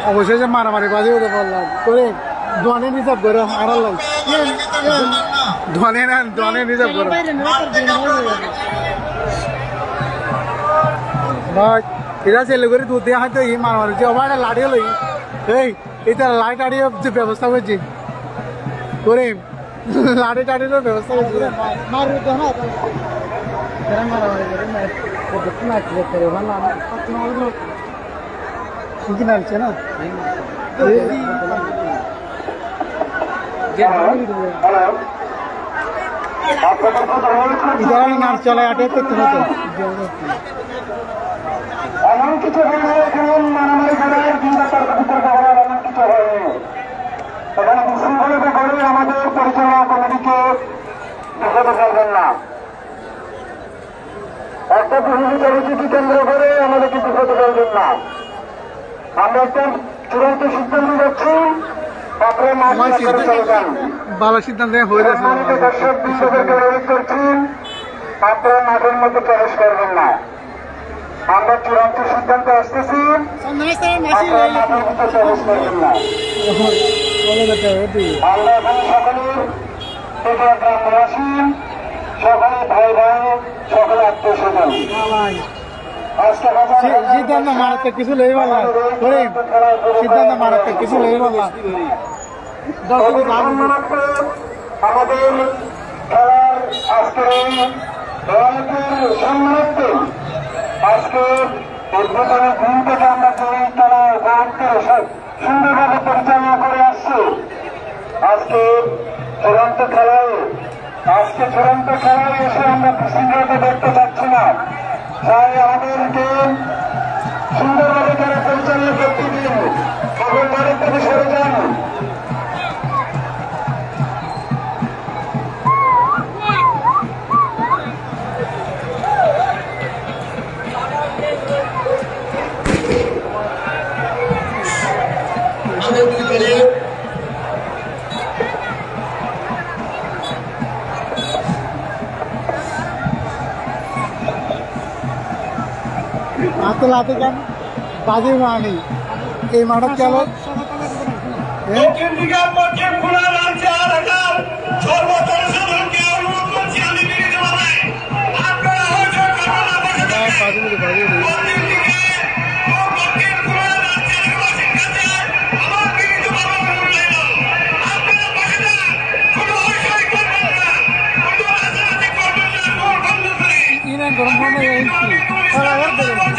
অবশেষে মারামারি বাজি উঠে পড়লাম করে দোয়ানে রিজার্ভ করো আর দোয়ানে রিজার্ভ করো ভাই এরা ছেলে করে দুধ দিয়ে হয়তো এই মারামারি যে ওভার লাড়ি হলো এই এটা লাড়ি টাড়িয়ে ব্যবস্থা করছি করে লাড়ি টাড়িরও ব্যবস্থা করছি মারামারি করে নাচছে না নাচ চলে আটে করতে হতো এমন কিছু হয়নি এখানে মারামারি করে কিংবা তর্ক-বিতর্ক করার এমন কিছু হয়নি। এখানে বিশৃঙ্খলিত করে আমাদের পরিচালনা কমিটিকে বিপদে ফেলবেন না। একটা পুলিশি পরিস্থিতি কেন্দ্র করে আমাদেরকে বিপদে ফেলবেন না। আমরা একটা চূড়ান্ত সিদ্ধান্ত যাচ্ছি আপনারা মাঠ করে চলবেন। ভালো সিদ্ধান্ত হয়ে যাচ্ছে। দর্শক বিশ্বদেরকে অনুরোধ করছি আপনারা মাঠের মধ্যে প্রবেশ করবেন না। আমরা চূড়ান্ত সিদ্ধান্ত আসতেছি আমরা এখানে সকলের গ্রামবাসী সকলে ভাই ভাই সকলে আত্মীয়-স্বজন সিদ্ধান্ত মারাত্মক কিছু লেগে পারলাম সিদ্ধান্ত মারাত্মক কিছু লেগে পারলাম আমাদের খেলার আজকের সম্মানার্থে আজকে উদ্বোধনের দিন থেকে আমরা যে খেলা সুন্দরভাবে পরিচালনা করে আসছি আজকে চূড়ান্ত খেলায় এসে আমরা বিশৃঙ্খলতা দেখতে পাচ্ছি না। তাই আমাদেরকে সুন্দরভাবে তারা পরিচালনা করতে দিন এবং তাদের থেকে সরে যান। হাতে লাতে কেন বাজি মানি এই মাঠের চলো গরম